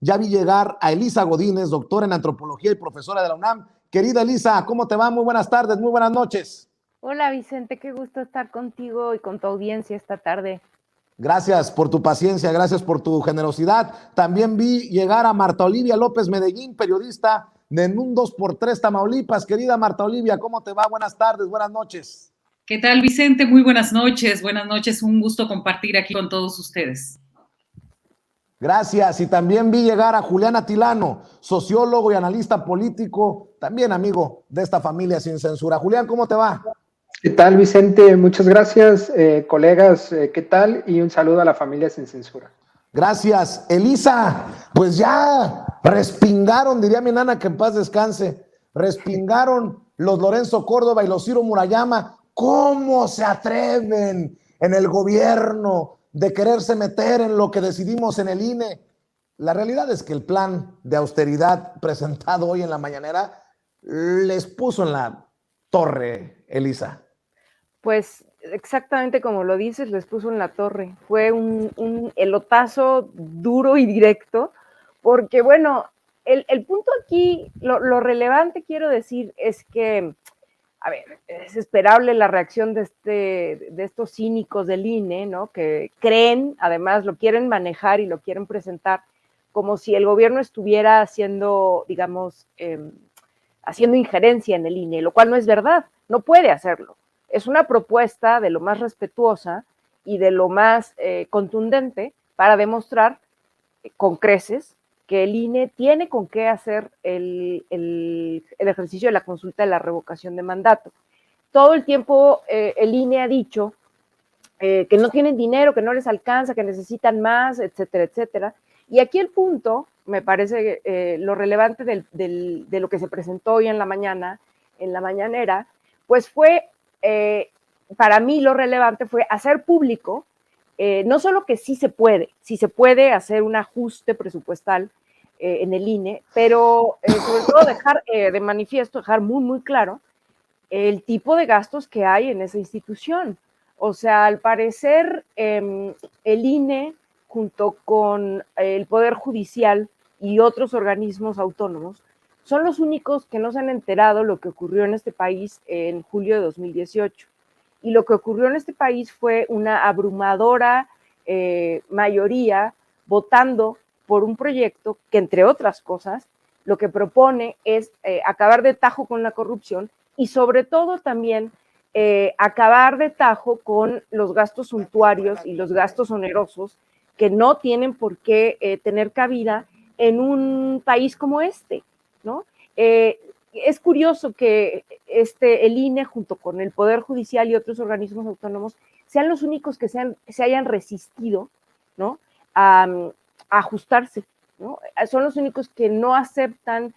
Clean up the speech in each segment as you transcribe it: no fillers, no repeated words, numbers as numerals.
Ya vi llegar a Elisa Godínez, doctora en antropología y profesora de la UNAM. Querida Elisa, ¿cómo te va? Muy buenas tardes, muy buenas noches. Hola Vicente, qué gusto estar contigo y con tu audiencia esta tarde. Gracias por tu paciencia, gracias por tu generosidad. También vi llegar a Marta Olivia López Medellín, periodista de En un 2x3 Tamaulipas. Querida Marta Olivia, ¿cómo te va? Buenas tardes, buenas noches. ¿Qué tal, Vicente? Muy buenas noches. Buenas noches, un gusto compartir aquí con todos ustedes. Gracias. Y también vi llegar a Julián Atilano, sociólogo y analista político, también amigo de esta familia sin censura. Julián, ¿cómo te va? ¿Qué tal, Vicente? Muchas gracias, colegas, ¿qué tal? Y un saludo a la familia sin censura. Gracias. Elisa, pues ya respingaron, diría mi nana que en paz descanse, respingaron los Lorenzo Córdoba y los Ciro Murayama. ¿Cómo se atreven en el gobierno de quererse meter en lo que decidimos en el INE? La realidad es que el plan de austeridad presentado hoy en la mañanera les puso en la torre, Elisa. Pues exactamente como lo dices, les puso en la torre. Fue un elotazo duro y directo, porque bueno, el punto aquí, lo relevante quiero decir es que, a ver, es esperable la reacción de estos cínicos del INE, ¿no? Que creen, además lo quieren manejar y lo quieren presentar como si el gobierno estuviera haciendo, digamos, haciendo injerencia en el INE, lo cual no es verdad, no puede hacerlo. Es una propuesta de lo más respetuosa y de lo más contundente para demostrar con creces que el INE tiene con qué hacer el ejercicio de la consulta de la revocación de mandato. Todo el tiempo el INE ha dicho que no tienen dinero, que no les alcanza, que necesitan más, etcétera, etcétera. Y aquí el punto, me parece lo relevante de lo que se presentó hoy en la mañana, en la mañanera, pues fue, para mí lo relevante fue hacer público, no solo que sí se puede hacer un ajuste presupuestal en el INE, pero sobre todo dejar de manifiesto, dejar muy, muy claro el tipo de gastos que hay en esa institución. O sea, al parecer, el INE, junto con el Poder Judicial y otros organismos autónomos, son los únicos que no se han enterado lo que ocurrió en este país en julio de 2018. Y lo que ocurrió en este país fue una abrumadora mayoría votando por un proyecto que, entre otras cosas, lo que propone es acabar de tajo con la corrupción y sobre todo también acabar de tajo con los gastos suntuarios y los gastos onerosos que no tienen por qué tener cabida en un país como este, ¿no? Es curioso que el INE junto con el Poder Judicial y otros organismos autónomos sean los únicos que se hayan resistido, ¿no? A ajustarse, ¿no? Son los únicos que no aceptan,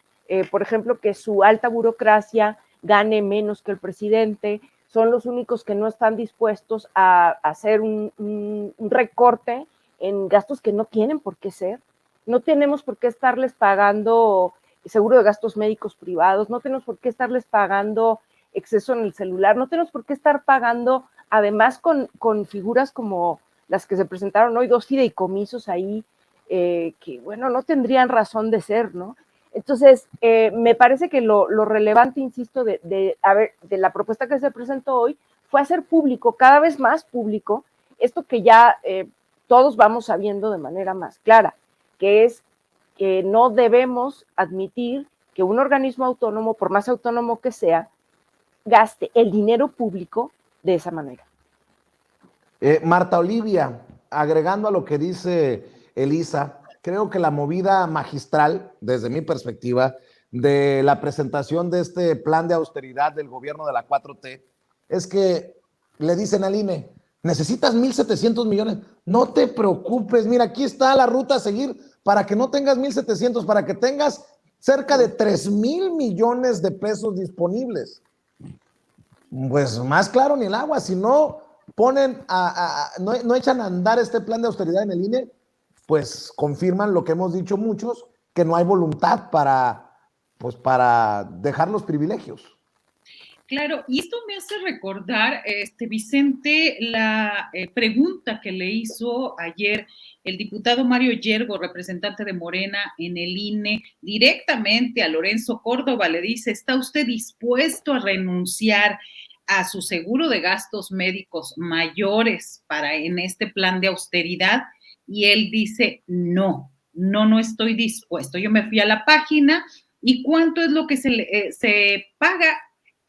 por ejemplo, que su alta burocracia gane menos que el presidente, son los únicos que no están dispuestos a hacer un recorte en gastos que no tienen por qué ser. No tenemos por qué estarles pagando seguro de gastos médicos privados, no tenemos por qué estarles pagando exceso en el celular, no tenemos por qué estar pagando, además con figuras como las que se presentaron hoy, 2 fideicomisos ahí, que bueno, no tendrían razón de ser, ¿no? Entonces, me parece que lo relevante, insisto, de la propuesta que se presentó hoy fue hacer público, cada vez más público, esto que ya todos vamos sabiendo de manera más clara, que es que no debemos admitir que un organismo autónomo, por más autónomo que sea, gaste el dinero público de esa manera. Marta Olivia, agregando a lo que dice Elisa, creo que la movida magistral, desde mi perspectiva, de la presentación de este plan de austeridad del gobierno de la 4T, es que le dicen al INE, necesitas 1,700 millones, no te preocupes, mira, aquí está la ruta a seguir para que no tengas 1,700, para que tengas cerca de 3,000 millones de pesos disponibles. Pues más claro ni el agua, si no no echan a andar este plan de austeridad en el INE, pues confirman lo que hemos dicho muchos, que no hay voluntad para dejar los privilegios. Claro, y esto me hace recordar, Vicente, la pregunta que le hizo ayer el diputado Mario Yergo, representante de Morena en el INE, directamente a Lorenzo Córdoba. Le dice, ¿está usted dispuesto a renunciar a su seguro de gastos médicos mayores para en este plan de austeridad? Y él dice, no estoy dispuesto. Yo me fui a la página y ¿cuánto es lo que se paga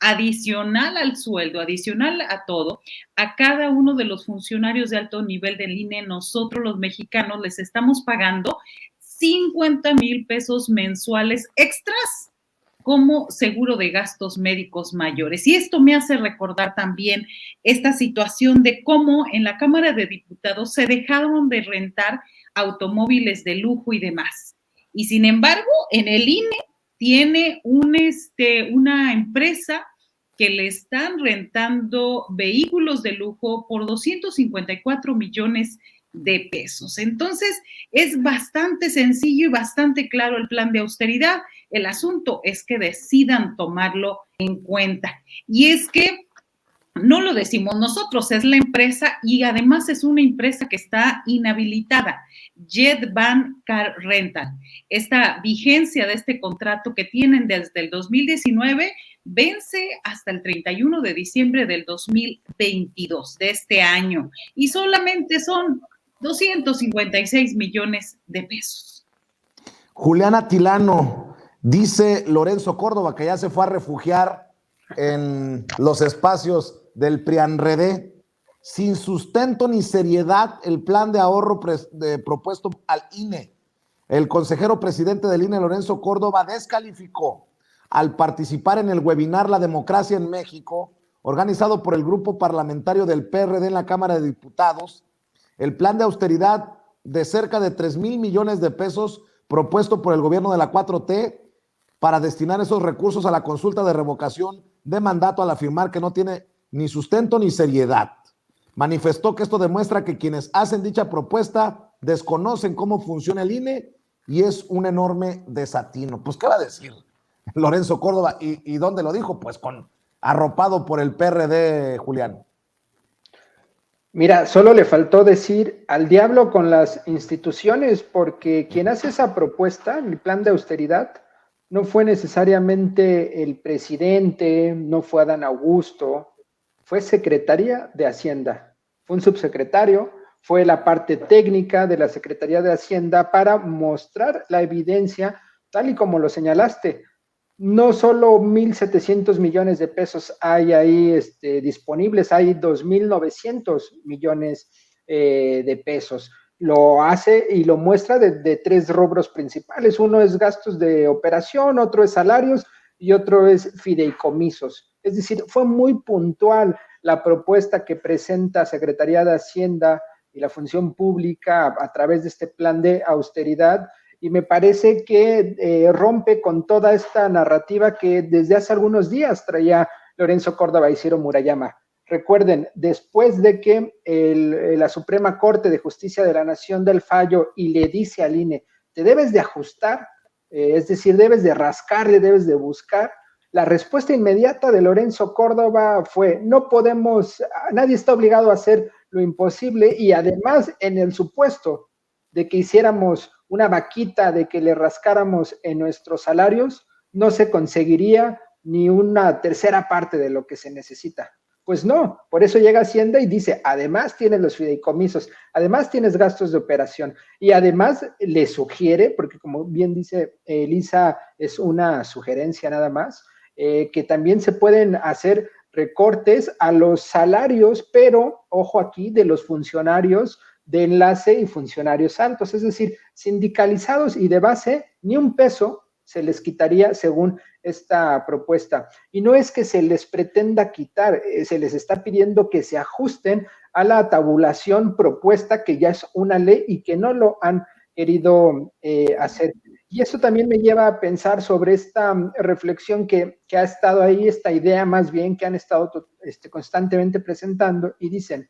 adicional al sueldo, adicional a todo, a cada uno de los funcionarios de alto nivel del INE? Nosotros los mexicanos les estamos pagando 50,000 pesos mensuales extras como seguro de gastos médicos mayores. Y esto me hace recordar también esta situación de cómo en la Cámara de Diputados se dejaron de rentar automóviles de lujo y demás. Y sin embargo, en el INE tiene una empresa que le están rentando vehículos de lujo por 254 millones de pesos. Entonces, es bastante sencillo y bastante claro el plan de austeridad. El asunto es que decidan tomarlo en cuenta. Y es que no lo decimos nosotros, es la empresa y además es una empresa que está inhabilitada, Jet Van Car Rental. Esta vigencia de este contrato que tienen desde el 2019 vence hasta el 31 de diciembre del 2022, de este año, y solamente son 256 millones de pesos. Juliana Tilano, dice Lorenzo Córdoba que ya se fue a refugiar en los espacios del PRIANREDE. Sin sustento ni seriedad el plan de ahorro propuesto al INE. El consejero presidente del INE, Lorenzo Córdoba, descalificó al participar en el webinar La Democracia en México, organizado por el grupo parlamentario del PRD en la Cámara de Diputados, el plan de austeridad de cerca de 3,000 millones de pesos propuesto por el gobierno de la 4T para destinar esos recursos a la consulta de revocación de mandato, al afirmar que no tiene ni sustento ni seriedad. Manifestó que esto demuestra que quienes hacen dicha propuesta desconocen cómo funciona el INE y es un enorme desatino. Pues, ¿qué va a decir Lorenzo Córdoba? ¿Y dónde lo dijo? Pues arropado por el PRD, Julián. Mira, solo le faltó decir al diablo con las instituciones, porque quien hace esa propuesta, el plan de austeridad, no fue necesariamente el presidente, no fue Adán Augusto, fue Secretaría de Hacienda, fue un subsecretario, fue la parte técnica de la Secretaría de Hacienda para mostrar la evidencia, tal y como lo señalaste. No solo 1,700 millones de pesos hay ahí disponibles, hay 2,900 millones de pesos. Lo hace y lo muestra de tres rubros principales. Uno es gastos de operación, otro es salarios y otro es fideicomisos. Es decir, fue muy puntual la propuesta que presenta Secretaría de Hacienda y la Función Pública a través de este plan de austeridad, y me parece que rompe con toda esta narrativa que desde hace algunos días traía Lorenzo Córdoba y Ciro Murayama. Recuerden, después de que la Suprema Corte de Justicia de la Nación da el fallo y le dice al INE, te debes de ajustar, es decir, debes de rascarle, debes de buscar, la respuesta inmediata de Lorenzo Córdoba fue, no podemos, nadie está obligado a hacer lo imposible, y además en el supuesto de que hiciéramos una vaquita, de que le rascáramos en nuestros salarios, no se conseguiría ni una tercera parte de lo que se necesita. Pues no, por eso llega Hacienda y dice, además tienes los fideicomisos, además tienes gastos de operación, y además le sugiere, porque como bien dice Elisa, es una sugerencia nada más, que también se pueden hacer recortes a los salarios, pero ojo aquí, de los funcionarios de enlace y funcionarios altos, es decir, sindicalizados y de base, ni un peso se les quitaría según esta propuesta. Y no es que se les pretenda quitar, se les está pidiendo que se ajusten a la tabulación propuesta, que ya es una ley y que no lo han querido hacer. Y eso también me lleva a pensar sobre esta reflexión que ha estado ahí, esta idea más bien que han estado constantemente presentando, y dicen,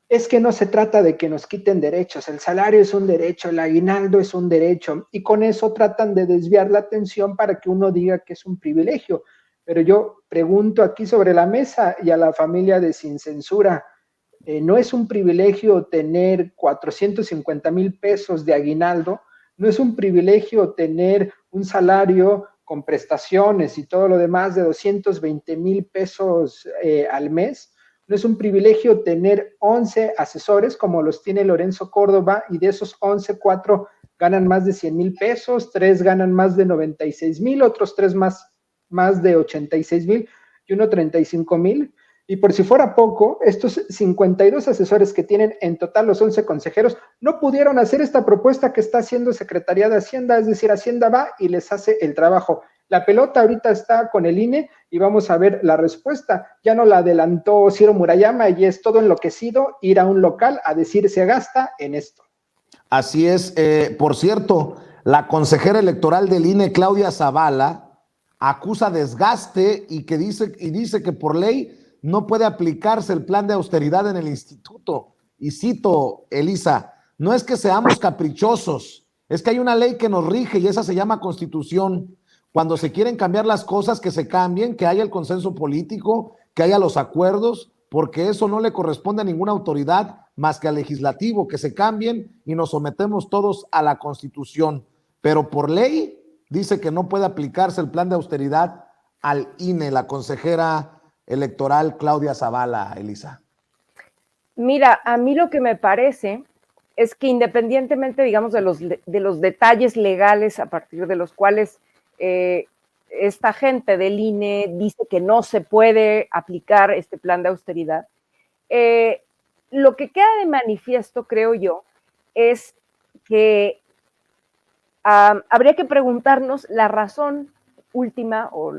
es que no se trata de que nos quiten derechos, el salario es un derecho, el aguinaldo es un derecho, y con eso tratan de desviar la atención para que uno diga que es un privilegio. Pero yo pregunto aquí sobre la mesa y a la familia de Sin Censura, no es un privilegio tener 450,000 pesos de aguinaldo, no es un privilegio tener un salario con prestaciones y todo lo demás de 220,000 pesos al mes, no es un privilegio tener 11 asesores como los tiene Lorenzo Córdoba y de esos 11, 4 ganan más de 100,000 pesos, 3 ganan más de 96,000, otros 3 más de 86,000 y uno 35,000. Y por si fuera poco, estos 52 asesores que tienen en total los 11 consejeros no pudieron hacer esta propuesta que está haciendo Secretaría de Hacienda, es decir, Hacienda va y les hace el trabajo. La pelota ahorita está con el INE y vamos a ver la respuesta. Ya no la adelantó Ciro Murayama y es todo enloquecido ir a un local a decir se gasta en esto. Así es. Por cierto, la consejera electoral del INE, Claudia Zavala, acusa desgaste y dice que por ley no puede aplicarse el plan de austeridad en el instituto. Y cito, Elisa, no es que seamos caprichosos, es que hay una ley que nos rige y esa se llama Constitución. Cuando se quieren cambiar las cosas, que se cambien, que haya el consenso político, que haya los acuerdos, porque eso no le corresponde a ninguna autoridad más que al legislativo, que se cambien y nos sometemos todos a la Constitución. Pero por ley dice que no puede aplicarse el plan de austeridad al INE, la consejera electoral Claudia Zavala, Elisa. Mira, a mí lo que me parece es que independientemente, digamos, de los detalles legales a partir de los cuales esta gente del INE dice que no se puede aplicar este plan de austeridad, lo que queda de manifiesto, creo yo, es que habría que preguntarnos la razón última o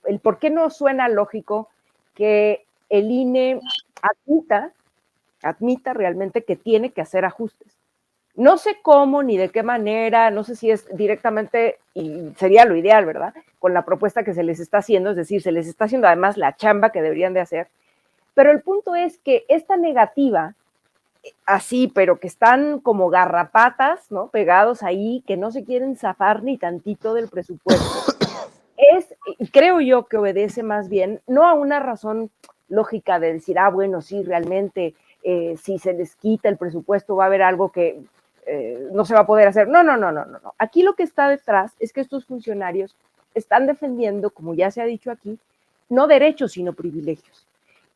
el por qué no suena lógico que el INE admita realmente que tiene que hacer ajustes. No sé cómo ni de qué manera, no sé si es directamente, y sería lo ideal, ¿verdad? Con la propuesta que se les está haciendo, es decir, se les está haciendo además la chamba que deberían de hacer, pero el punto es que esta negativa, así, pero que están como garrapatas, ¿no? Pegados ahí, que no se quieren zafar ni tantito del presupuesto, creo yo que obedece más bien, no a una razón lógica de decir, bueno, sí, realmente, si se les quita el presupuesto va a haber algo que no se va a poder hacer. No. Aquí lo que está detrás es que estos funcionarios están defendiendo, como ya se ha dicho aquí, no derechos, sino privilegios.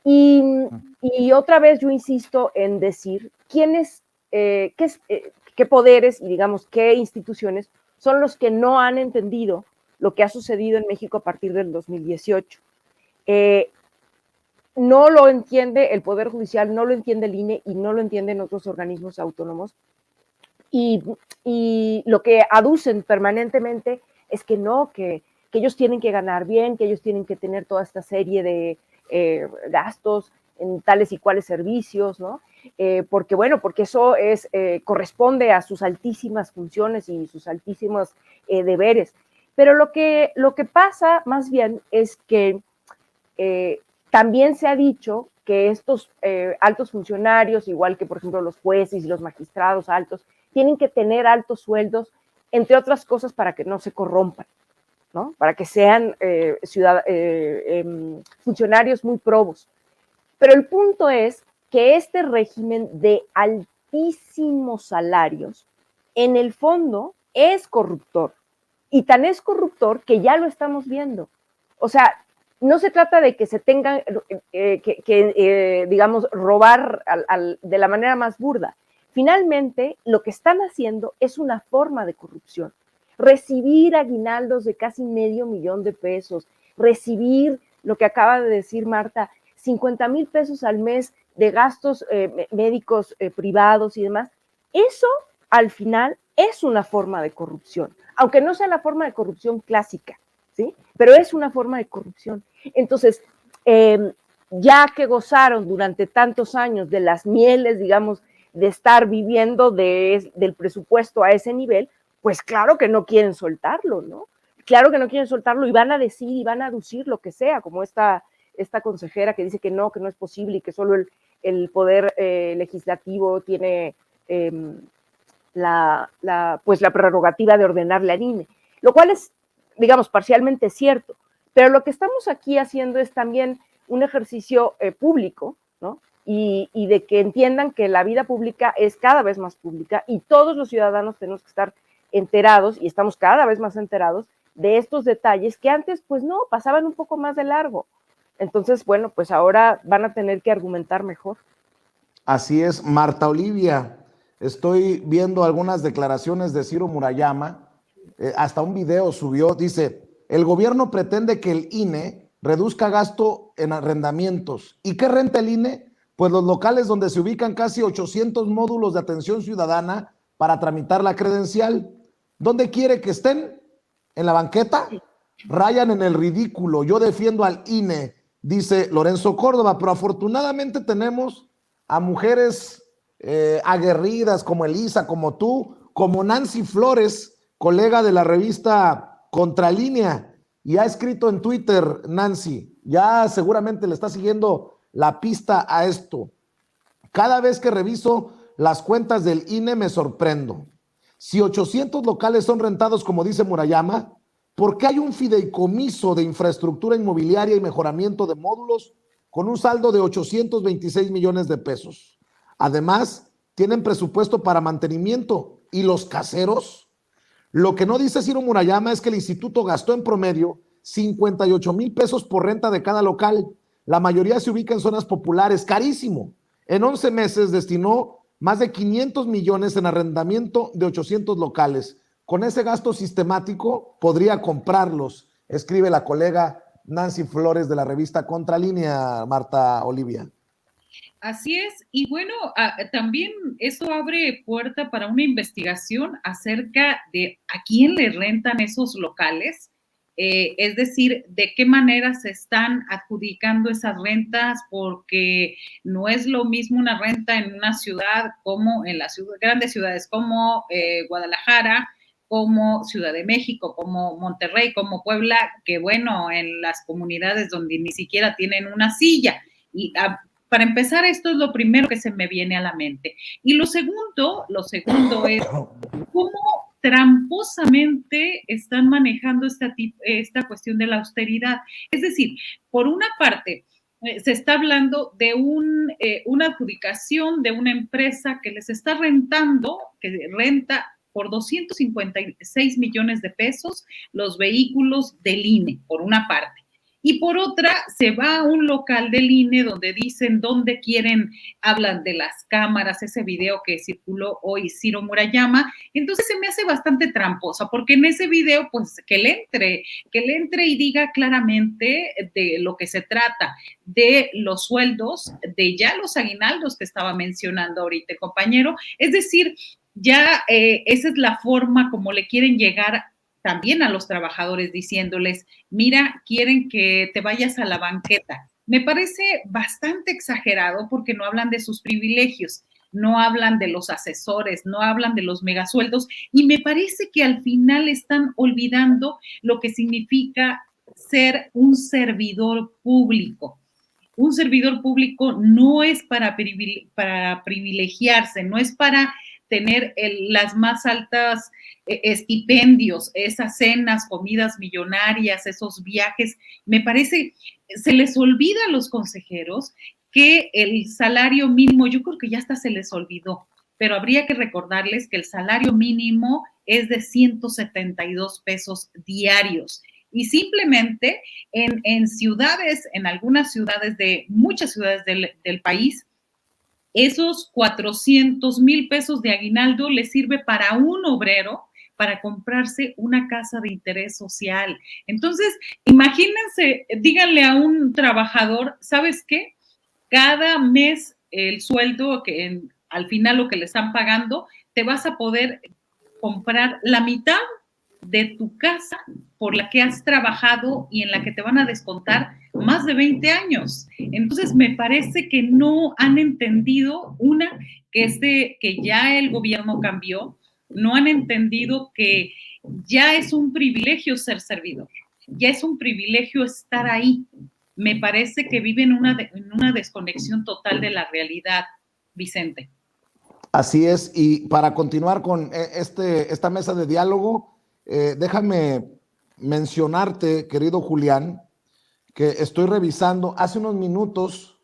Y otra vez yo insisto en decir qué poderes y digamos qué instituciones son los que no han entendido lo que ha sucedido en México a partir del 2018. No lo entiende el Poder Judicial, no lo entiende el INE y no lo entienden otros organismos autónomos. Y lo que aducen permanentemente es que no, que ellos tienen que ganar bien, que ellos tienen que tener toda esta serie de gastos en tales y cuales servicios, ¿no? Porque eso corresponde a sus altísimas funciones y sus altísimos deberes. Pero lo que pasa más bien es que también se ha dicho que estos altos funcionarios, igual que por ejemplo los jueces y los magistrados altos, tienen que tener altos sueldos, entre otras cosas, para que no se corrompan, ¿no? Para que sean funcionarios muy probos. Pero el punto es que este régimen de altísimos salarios, en el fondo, es corruptor. Y tan es corruptor que ya lo estamos viendo. O sea, no se trata de que se tengan digamos, robar de la manera más burda. Finalmente, lo que están haciendo es una forma de corrupción. Recibir aguinaldos de casi $500,000 de pesos, recibir lo que acaba de decir Marta, 50,000 pesos al mes de gastos médicos privados y demás, eso al final es una forma de corrupción, aunque no sea la forma de corrupción clásica, ¿sí? Pero es una forma de corrupción. Entonces, ya que gozaron durante tantos años de las mieles, digamos, de estar viviendo del presupuesto a ese nivel, pues claro que no quieren soltarlo, ¿no? Claro que no quieren soltarlo y van a decir y van a aducir lo que sea, como esta consejera que dice que no es posible y que solo el poder legislativo tiene la prerrogativa de ordenarle al INE, lo cual es, digamos, parcialmente cierto, Pero lo que estamos aquí haciendo es también un ejercicio público, ¿no? Y de que entiendan que la vida pública es cada vez más pública y todos los ciudadanos tenemos que estar enterados, y estamos cada vez más enterados de estos detalles que antes, pues no, pasaban un poco más de largo. Entonces, bueno, pues ahora van a tener que argumentar mejor. Así es, Marta Olivia. Estoy viendo algunas declaraciones de Ciro Murayama, hasta un video subió, dice, el gobierno pretende que el INE reduzca gasto en arrendamientos. ¿Y qué renta el INE? Pues los locales donde se ubican casi 800 módulos de atención ciudadana para tramitar la credencial. ¿Dónde quiere que estén? ¿En la banqueta? Rayan en el ridículo. Yo defiendo al INE, dice Lorenzo Córdoba, pero afortunadamente tenemos a mujeres aguerridas como Elisa, como tú, como Nancy Flores, colega de la revista Contralínea, y ha escrito en Twitter, Nancy, ya seguramente le está siguiendo la pista a esto. Cada vez que reviso las cuentas del INE me sorprendo. Si 800 locales son rentados, como dice Murayama, ¿por qué hay un fideicomiso de infraestructura inmobiliaria y mejoramiento de módulos con un saldo de 826 millones de pesos? Además, tienen presupuesto para mantenimiento. ¿Y los caseros? Lo que no dice Ciro Murayama es que el instituto gastó en promedio 58,000 pesos por renta de cada local. La mayoría se ubica en zonas populares, carísimo. En 11 meses destinó más de 500 millones en arrendamiento de 800 locales. Con ese gasto sistemático podría comprarlos, escribe la colega Nancy Flores de la revista Contralínea, Marta Olivia. Así es, y bueno, también esto abre puerta para una investigación acerca de a quién le rentan esos locales, es decir, de qué manera se están adjudicando esas rentas, porque no es lo mismo una renta en una ciudad como en las grandes ciudades como Guadalajara, como Ciudad de México, como Monterrey, como Puebla, que bueno, en las comunidades donde ni siquiera tienen una silla. Y para empezar, esto es lo primero que se me viene a la mente. Y lo segundo es cómo tramposamente están manejando esta cuestión de la austeridad. Es decir, por una parte, se está hablando de una adjudicación de una empresa que les está rentando, que renta por 256 millones de pesos los vehículos del INE, por una parte. Y por otra, se va a un local del INE donde dicen dónde quieren, hablan de las cámaras, ese video que circuló hoy Ciro Murayama. Entonces se me hace bastante tramposa, porque en ese video, pues que le entre y diga claramente de lo que se trata, de los sueldos, de ya los aguinaldos que estaba mencionando ahorita el compañero. Es decir, ya esa es la forma como le quieren llegar también a los trabajadores, diciéndoles, mira, quieren que te vayas a la banqueta. Me parece bastante exagerado porque no hablan de sus privilegios, no hablan de los asesores, no hablan de los megasueldos, y me parece que al final están olvidando lo que significa ser un servidor público. Un servidor público no es para privilegiarse, no es para tener las más altas estipendios, esas cenas, comidas millonarias, esos viajes. Me parece, se les olvida a los consejeros que el salario mínimo, yo creo que ya hasta se les olvidó, pero habría que recordarles que el salario mínimo es de 172 pesos diarios. Y simplemente en ciudades, en algunas ciudades muchas ciudades del país, esos 400,000 pesos de aguinaldo le sirve para un obrero para comprarse una casa de interés social. Entonces, imagínense, díganle a un trabajador, ¿sabes qué? Cada mes el sueldo que al final lo que le están pagando, te vas a poder comprar la mitad de tu casa por la que has trabajado y en la que te van a descontar más de 20 años. Entonces, me parece que no han entendido, que ya el gobierno cambió, no han entendido que ya es un privilegio ser servidor, ya es un privilegio estar ahí. Me parece que viven en una desconexión total de la realidad, Vicente. Así es, y para continuar con esta mesa de diálogo, déjame mencionarte, querido Julián, que estoy revisando, hace unos minutos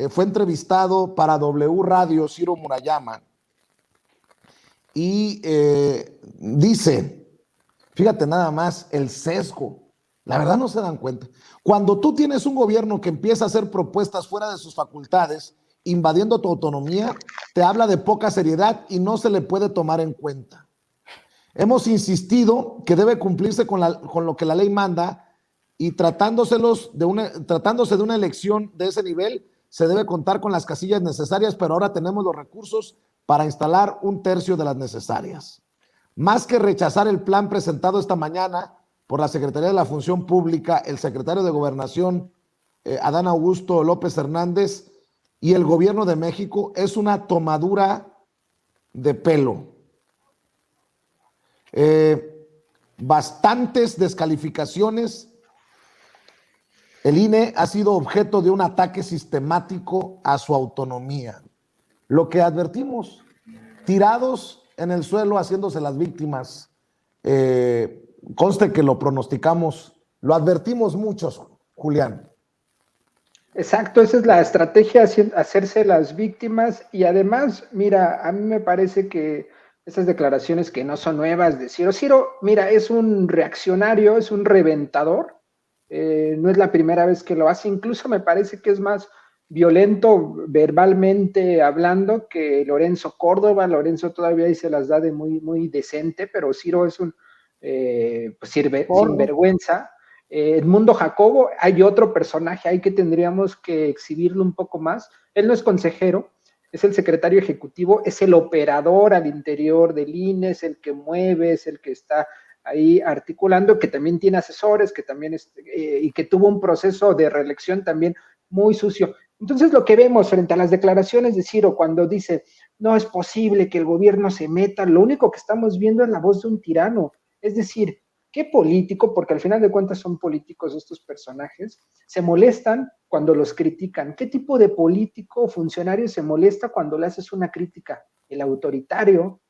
fue entrevistado para W Radio Ciro Murayama y dice, fíjate nada más, el sesgo, la verdad no se dan cuenta. Cuando tú tienes un gobierno que empieza a hacer propuestas fuera de sus facultades, invadiendo tu autonomía, te habla de poca seriedad y no se le puede tomar en cuenta. Hemos insistido que debe cumplirse con lo que la ley manda y tratándose de una elección de ese nivel, se debe contar con las casillas necesarias, pero ahora tenemos los recursos para instalar 1/3 de las necesarias. Más que rechazar el plan presentado esta mañana por la Secretaría de la Función Pública, el secretario de Gobernación, Adán Augusto López Hernández, y el gobierno de México, es una tomadura de pelo. Bastantes descalificaciones. El INE ha sido objeto de un ataque sistemático a su autonomía. Lo que advertimos, tirados en el suelo haciéndose las víctimas, conste que lo pronosticamos, lo advertimos muchos, Julián. Exacto, esa es la estrategia, hacerse las víctimas. Y además, mira, a mí me parece que esas declaraciones que no son nuevas de Ciro, mira, es un reaccionario, es un reventador, no es la primera vez que lo hace, incluso me parece que es más violento verbalmente hablando que Lorenzo Córdoba. Lorenzo todavía ahí se las da de muy, muy decente, pero Ciro es un sinvergüenza. Edmundo Jacobo, hay otro personaje ahí que tendríamos que exhibirlo un poco más. Él no es consejero, es el secretario ejecutivo, es el operador al interior del INE, es el que mueve, es el que está ahí articulando, que también tiene asesores, que también y que tuvo un proceso de reelección también muy sucio. Entonces, lo que vemos frente a las declaraciones de Ciro cuando dice, no es posible que el gobierno se meta, lo único que estamos viendo es la voz de un tirano. Es decir, ¿qué político, porque al final de cuentas son políticos estos personajes, se molestan cuando los critican? ¿Qué tipo de político o funcionario se molesta cuando le haces una crítica? El autoritario,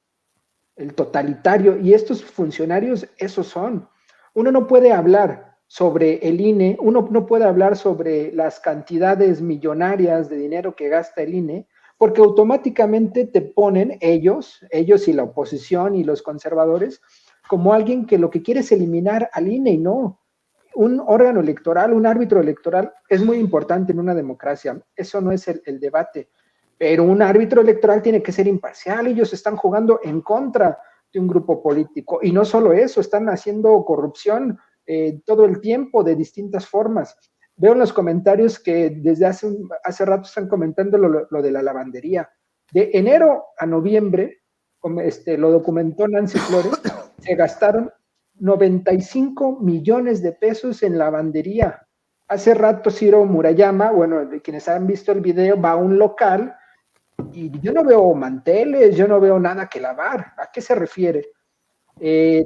el totalitario, y estos funcionarios esos son. Uno no puede hablar sobre el INE, uno no puede hablar sobre las cantidades millonarias de dinero que gasta el INE, porque automáticamente te ponen ellos y la oposición y los conservadores, como alguien que lo que quiere es eliminar al INE, y no. Un órgano electoral, un árbitro electoral es muy importante en una democracia, eso no es el debate, pero un árbitro electoral tiene que ser imparcial. Ellos están jugando en contra de un grupo político, y no solo eso, están haciendo corrupción todo el tiempo de distintas formas. Veo en los comentarios que desde hace rato están comentando lo de la lavandería. De enero a noviembre, lo documentó Nancy Flores, se gastaron 95 millones de pesos en lavandería. Hace rato Ciro Murayama, bueno, de quienes han visto el video, va a un local y yo no veo manteles, yo no veo nada que lavar. ¿A qué se refiere?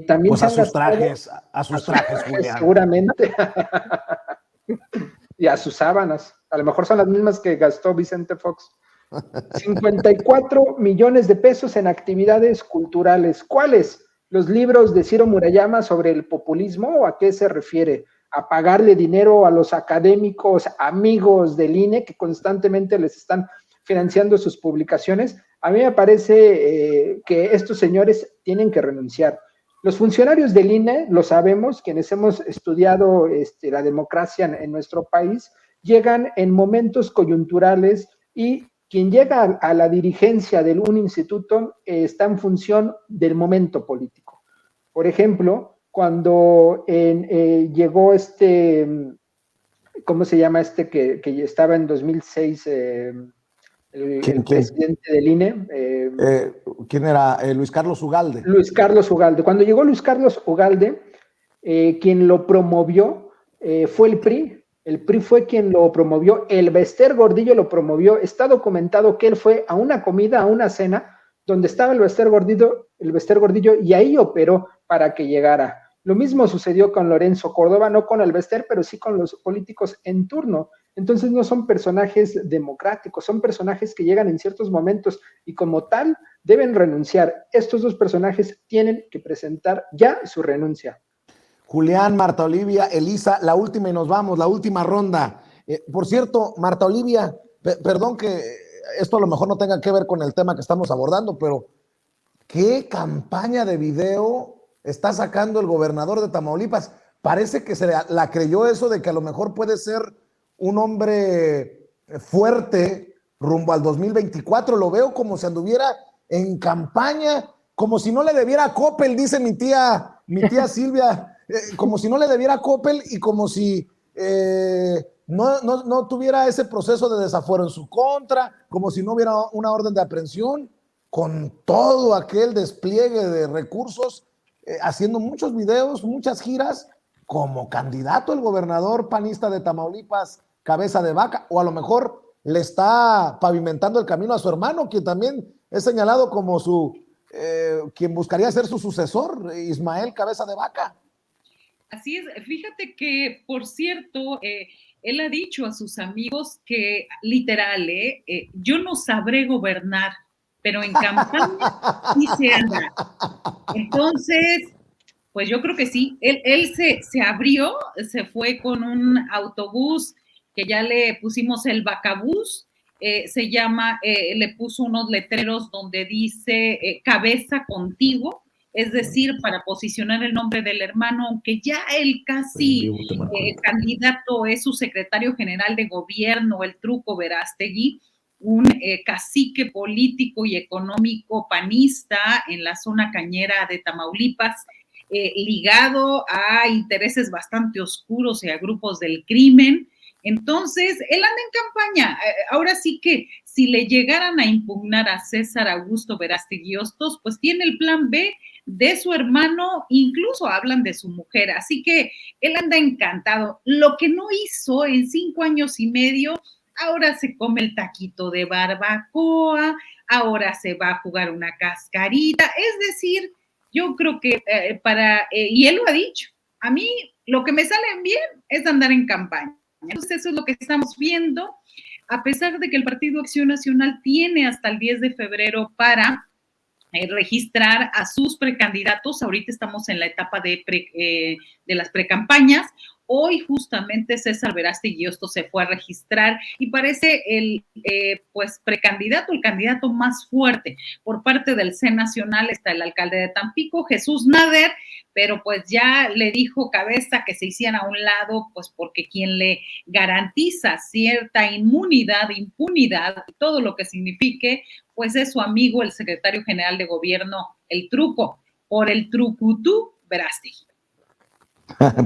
También pues a sus trajes, Julián. Seguramente. Y a sus sábanas. A lo mejor son las mismas que gastó Vicente Fox. 54 millones de pesos en actividades culturales. ¿Cuáles? ¿Los libros de Ciro Murayama sobre el populismo? ¿O a qué se refiere? ¿A pagarle dinero a los académicos amigos del INE que constantemente les están financiando sus publicaciones? A mí me parece que estos señores tienen que renunciar. Los funcionarios del INE, lo sabemos, quienes hemos estudiado la democracia en nuestro país, llegan en momentos coyunturales, y quien llega a la dirigencia de un instituto está en función del momento político. Por ejemplo, cuando llegó ¿cómo se llama que estaba en 2006? El presidente del INE. ¿Quién era? Luis Carlos Ugalde. Luis Carlos Ugalde. Cuando llegó Luis Carlos Ugalde, quien lo promovió fue el PRI. El PRI fue quien lo promovió. El Bester Gordillo lo promovió. Está documentado que él fue a una comida, a una cena, donde estaba el Bester Gordillo, y ahí operó para que llegara. Lo mismo sucedió con Lorenzo Córdoba, no con el Bester, pero sí con los políticos en turno. Entonces no son personajes democráticos, son personajes que llegan en ciertos momentos y como tal deben renunciar. Estos dos personajes tienen que presentar ya su renuncia. Julián, Marta Olivia, Elisa, la última y nos vamos, la última ronda. Por cierto, Marta Olivia, perdón que esto a lo mejor no tenga que ver con el tema que estamos abordando, pero ¿qué campaña de video está sacando el gobernador de Tamaulipas? Parece que se la creyó eso de que a lo mejor puede ser un hombre fuerte rumbo al 2024. Lo veo como si anduviera en campaña, como si no le debiera a Coppel, dice mi tía Silvia, como si no le debiera a Coppel y como si no tuviera ese proceso de desafuero en su contra, como si no hubiera una orden de aprehensión, con todo aquel despliegue de recursos, haciendo muchos videos, muchas giras, como candidato el gobernador panista de Tamaulipas, Cabeza de Vaca, o a lo mejor le está pavimentando el camino a su hermano, quien también es señalado como quien buscaría ser su sucesor, Ismael Cabeza de Vaca. Así es, fíjate que, por cierto, él ha dicho a sus amigos que, literal, yo no sabré gobernar, pero en campaña sí se anda. Entonces, pues yo creo que sí, él se abrió, se fue con un autobús que ya le pusimos el Vacabús, se llama, le puso unos letreros donde dice cabeza contigo, es decir, para posicionar el nombre del hermano, aunque ya el casi candidato es su secretario general de gobierno, el Truco Verástegui, un cacique político y económico panista en la zona cañera de Tamaulipas, ligado a intereses bastante oscuros y a grupos del crimen. Entonces, él anda en campaña. Ahora sí que si le llegaran a impugnar a César Augusto Verástegui Hostos, pues tiene el plan B de su hermano, incluso hablan de su mujer. Así que él anda encantado. Lo que no hizo en 5 años y medio, ahora se come el taquito de barbacoa, ahora se va a jugar una cascarita. Es decir, yo creo que y él lo ha dicho, a mí lo que me sale bien es andar en campaña. Entonces eso es lo que estamos viendo, a pesar de que el Partido Acción Nacional tiene hasta el 10 de febrero para registrar a sus precandidatos. Ahorita estamos en la etapa de las precampañas. Hoy justamente César Verástegui Hostos se fue a registrar y parece el precandidato, el candidato más fuerte. Por parte del C Nacional está el alcalde de Tampico, Jesús Nader, pero pues ya le dijo Cabeza que se hiciera a un lado, pues porque quien le garantiza cierta impunidad, todo lo que signifique, pues es su amigo, el secretario general de gobierno, el Truco, por el Trucutú Verástegui.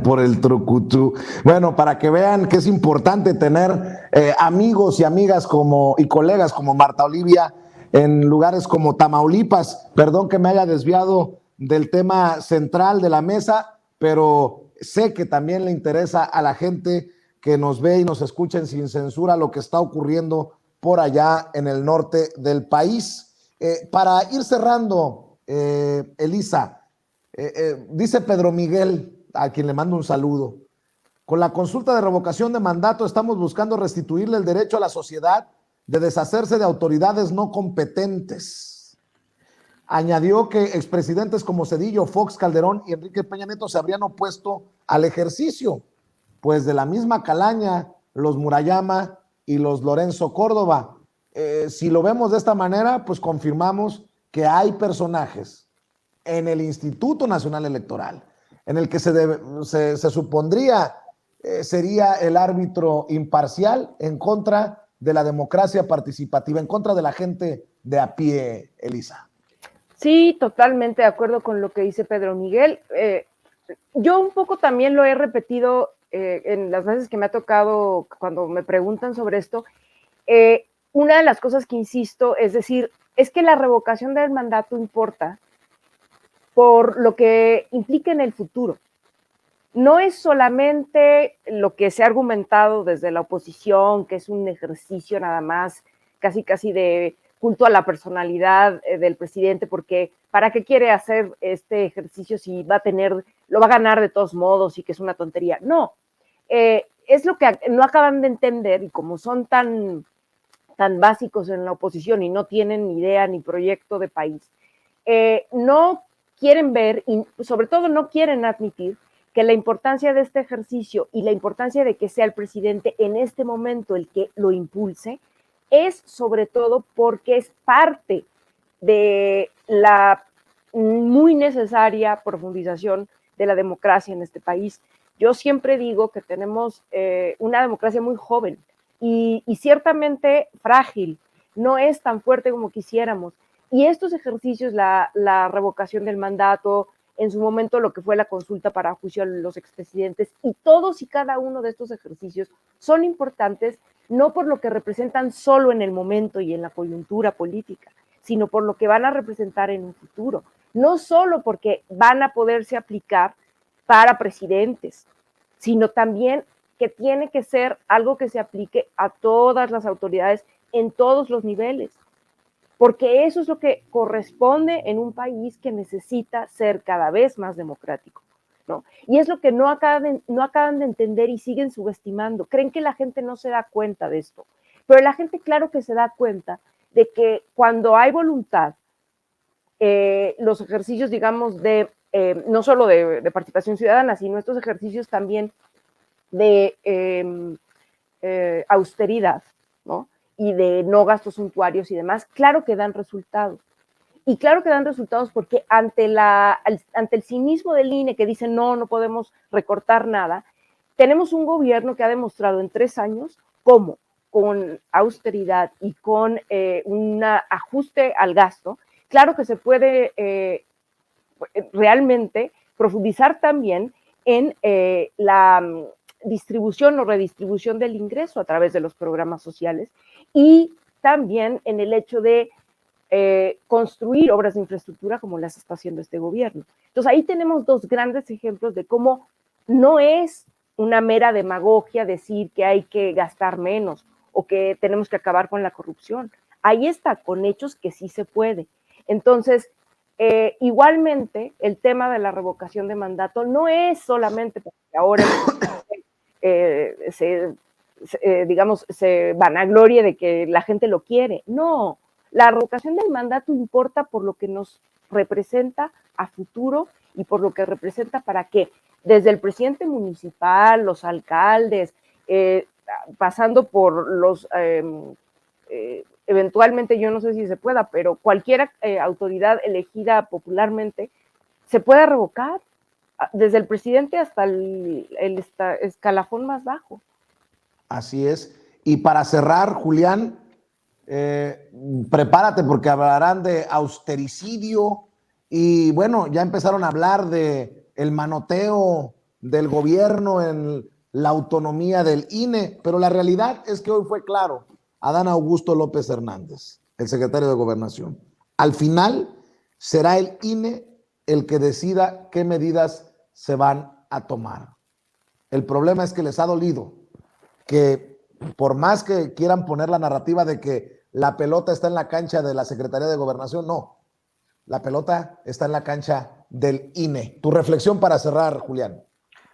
Por el trucutú. Bueno, para que vean que es importante tener amigos y amigas y colegas como Marta Olivia en lugares como Tamaulipas. Perdón que me haya desviado del tema central de la mesa, pero sé que también le interesa a la gente que nos ve y nos escuchen sin censura lo que está ocurriendo por allá en el norte del país. Para ir cerrando, Elisa, dice Pedro Miguel, a quien le mando un saludo: con la consulta de revocación de mandato estamos buscando restituirle el derecho a la sociedad de deshacerse de autoridades no competentes. Añadió que expresidentes como Zedillo, Fox, Calderón y Enrique Peña Nieto se habrían opuesto al ejercicio, pues de la misma calaña los Murayama y los Lorenzo Córdoba. Si lo vemos de esta manera, pues confirmamos que hay personajes en el Instituto Nacional Electoral en el que se supondría sería el árbitro imparcial en contra de la democracia participativa, en contra de la gente de a pie, Elisa. Sí, totalmente de acuerdo con lo que dice Pedro Miguel. Yo un poco también lo he repetido en las veces que me ha tocado cuando me preguntan sobre esto. Una de las cosas que insisto es decir, es que la revocación del mandato importa por lo que implica en el futuro. No es solamente lo que se ha argumentado desde la oposición, que es un ejercicio nada más casi de culto a la personalidad del presidente, porque ¿para qué quiere hacer este ejercicio si lo va a ganar de todos modos y que es una tontería? No, es lo que no acaban de entender, y como son tan básicos en la oposición y no tienen ni idea ni proyecto de país, no quieren ver y sobre todo no quieren admitir que la importancia de este ejercicio y la importancia de que sea el presidente en este momento el que lo impulse es sobre todo porque es parte de la muy necesaria profundización de la democracia en este país. Yo siempre digo que tenemos una democracia muy joven y ciertamente frágil, no es tan fuerte como quisiéramos. Y estos ejercicios, la revocación del mandato, en su momento lo que fue la consulta para juicio a los expresidentes, y todos y cada uno de estos ejercicios son importantes, no por lo que representan solo en el momento y en la coyuntura política, sino por lo que van a representar en un futuro. No solo porque van a poderse aplicar para presidentes, sino también que tiene que ser algo que se aplique a todas las autoridades en todos los niveles, porque eso es lo que corresponde en un país que necesita ser cada vez más democrático, ¿no? Y es lo que no acaban de entender y siguen subestimando. Creen que la gente no se da cuenta de esto, pero la gente claro que se da cuenta de que cuando hay voluntad, los ejercicios, digamos, no solo de participación ciudadana, sino estos ejercicios también de austeridad, ¿no? Y de no gastos suntuarios y demás, claro que dan resultados. Y claro que dan resultados porque ante el cinismo del INE que dice no podemos recortar nada, tenemos un gobierno que ha demostrado en 3 años cómo con austeridad y con un ajuste al gasto, claro que se puede realmente profundizar también en la distribución o redistribución del ingreso a través de los programas sociales y también en el hecho de construir obras de infraestructura como las está haciendo este gobierno. Entonces ahí tenemos 2 grandes ejemplos de cómo no es una mera demagogia decir que hay que gastar menos o que tenemos que acabar con la corrupción. Ahí está, con hechos que sí se puede. Entonces, igualmente, el tema de la revocación de mandato no es solamente porque ahora digamos, se vanaglorie de que la gente lo quiere. No, la revocación del mandato importa por lo que nos representa a futuro y por lo que representa para que desde el presidente municipal, los alcaldes, pasando por los, eventualmente, yo no sé si se pueda, pero cualquier autoridad elegida popularmente se pueda revocar, desde el presidente hasta el escalafón más bajo. Así es. Y para cerrar, Julián, prepárate porque hablarán de austericidio y bueno, ya empezaron a hablar de el manoteo del gobierno en la autonomía del INE, pero la realidad es que hoy fue claro, Adán Augusto López Hernández, el secretario de Gobernación. Al final será el INE el que decida qué medidas se van a tomar. El problema es que les ha dolido que por más que quieran poner la narrativa de que la pelota está en la cancha de la Secretaría de Gobernación, no. La pelota está en la cancha del INE. Tu reflexión para cerrar, Julián.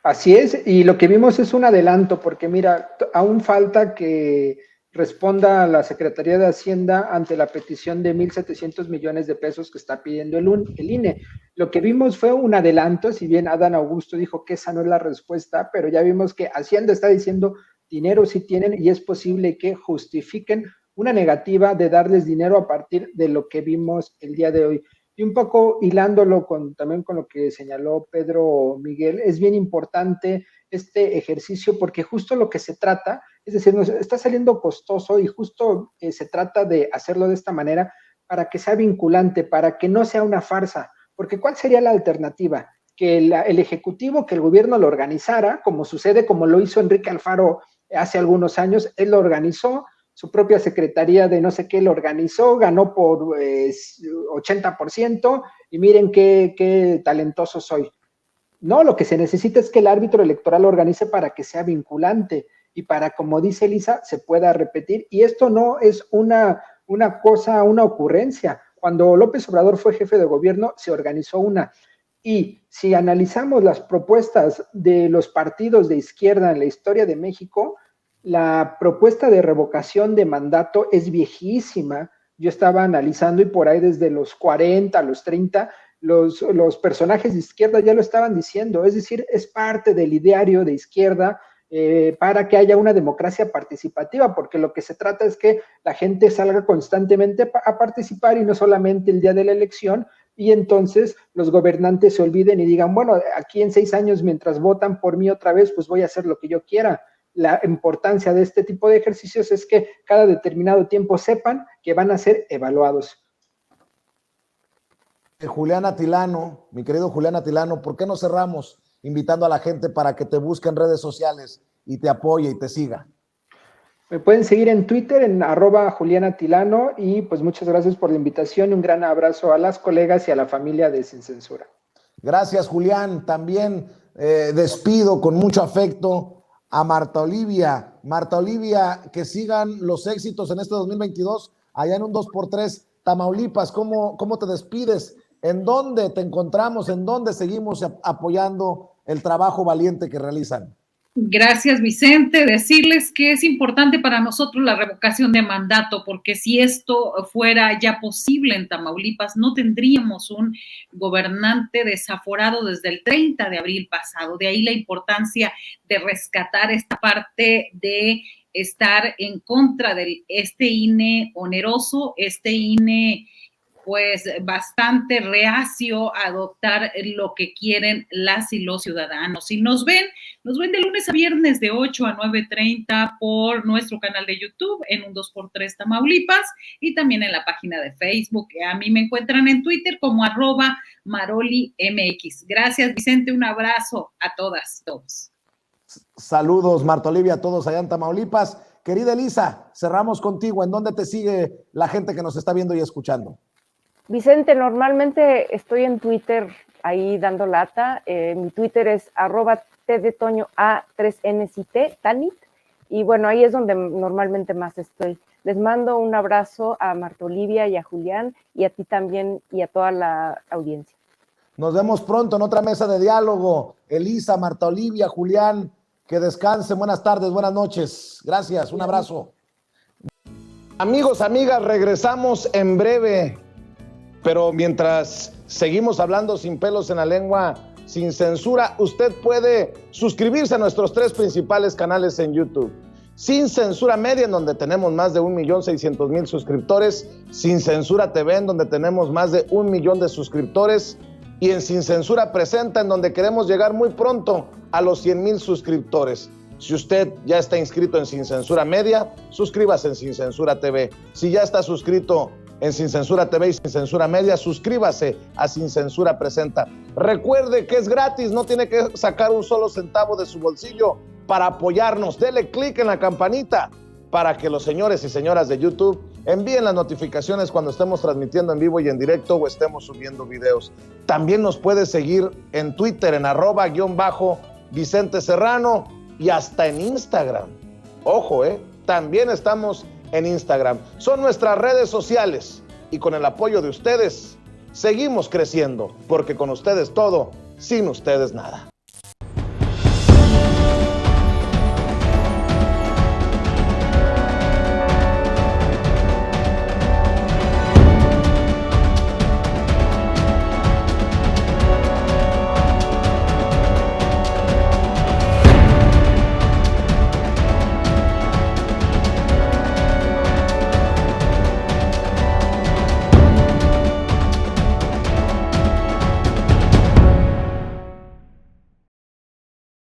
Así es, y lo que vimos es un adelanto, porque mira, aún falta que responda a la Secretaría de Hacienda ante la petición de 1.700 millones de pesos que está pidiendo el INE. Lo que vimos fue un adelanto, si bien Adán Augusto dijo que esa no es la respuesta, pero ya vimos que Hacienda está diciendo dinero sí tienen y es posible que justifiquen una negativa de darles dinero a partir de lo que vimos el día de hoy. Y un poco hilándolo también con lo que señaló Pedro Miguel, es bien importante este ejercicio porque justo lo que se trata, es decir, nos está saliendo costoso y justo se trata de hacerlo de esta manera para que sea vinculante, para que no sea una farsa, porque ¿cuál sería la alternativa? Que el Ejecutivo, que el gobierno lo organizara, como sucede, como lo hizo Enrique Alfaro hace algunos años, él lo organizó, su propia secretaría de no sé qué lo organizó, ganó por 80% y miren qué talentoso soy. No, lo que se necesita es que el árbitro electoral lo organice para que sea vinculante y para, como dice Elisa, se pueda repetir. Y esto no es una cosa, una ocurrencia. Cuando López Obrador fue jefe de gobierno, se organizó una. Y si analizamos las propuestas de los partidos de izquierda en la historia de México, la propuesta de revocación de mandato es viejísima. Yo estaba analizando y por ahí desde los 40, los 30, los personajes de izquierda ya lo estaban diciendo, es decir, es parte del ideario de izquierda para que haya una democracia participativa, porque lo que se trata es que la gente salga constantemente a participar y no solamente el día de la elección, y entonces los gobernantes se olviden y digan, bueno, aquí en 6 años mientras votan por mí otra vez, pues voy a hacer lo que yo quiera. La importancia de este tipo de ejercicios es que cada determinado tiempo sepan que van a ser evaluados. Julián Atilano, mi querido Julián Atilano, ¿por qué no cerramos invitando a la gente para que te busque en redes sociales y te apoye y te siga? Me pueden seguir en Twitter en @JuliánAtilano y pues muchas gracias por la invitación y un gran abrazo a las colegas y a la familia de Sin Censura. Gracias, Julián. También despido con mucho afecto a Marta Olivia. Marta Olivia, que sigan los éxitos en este 2022 allá en un 2x3 Tamaulipas. ¿Cómo te despides? ¿En dónde te encontramos? ¿En dónde seguimos apoyando el trabajo valiente que realizan? Gracias, Vicente. Decirles que es importante para nosotros la revocación de mandato, porque si esto fuera ya posible en Tamaulipas, no tendríamos un gobernante desaforado desde el 30 de abril pasado. De ahí la importancia de rescatar esta parte de estar en contra de este INE oneroso, este INE pues bastante reacio a adoptar lo que quieren las y los ciudadanos. Y nos ven de lunes a viernes de 8 a 9:30 por nuestro canal de YouTube en un 2x3 Tamaulipas y también en la página de Facebook. A mí me encuentran en Twitter como @MaroliMX. Gracias, Vicente, un abrazo a todas, todos. Saludos, Marta Olivia, a todos allá en Tamaulipas. Querida Elisa, cerramos contigo. ¿En dónde te sigue la gente que nos está viendo y escuchando? Vicente, normalmente estoy en Twitter ahí dando lata. Mi Twitter es @tdetoñoa3ncit, Tanit. Y bueno, ahí es donde normalmente más estoy. Les mando un abrazo a Marta Olivia y a Julián y a ti también y a toda la audiencia. Nos vemos pronto en otra mesa de diálogo. Elisa, Marta Olivia, Julián, que descansen. Buenas tardes, buenas noches. Gracias, un abrazo. Amigos, amigas, regresamos en breve. Pero mientras seguimos hablando sin pelos en la lengua, sin censura, usted puede suscribirse a nuestros 3 principales canales en YouTube. Sin Censura Media, en donde tenemos más de 1.600.000 suscriptores. Sin Censura TV, en donde tenemos más de 1 millón de suscriptores. Y en Sin Censura Presenta, en donde queremos llegar muy pronto a los 100,000 suscriptores. Si usted ya está inscrito en Sin Censura Media, suscríbase en Sin Censura TV. Si ya está suscrito en Sin Censura TV y Sin Censura Media, suscríbase a Sin Censura Presenta. Recuerde que es gratis, no tiene que sacar un solo centavo de su bolsillo para apoyarnos. Dele clic en la campanita para que los señores y señoras de YouTube envíen las notificaciones cuando estemos transmitiendo en vivo y en directo o estemos subiendo videos. También nos puede seguir en Twitter en @Vicente Serrano y hasta en Instagram. Ojo, también estamos en Instagram. Son nuestras redes sociales y con el apoyo de ustedes seguimos creciendo, porque con ustedes todo, sin ustedes nada.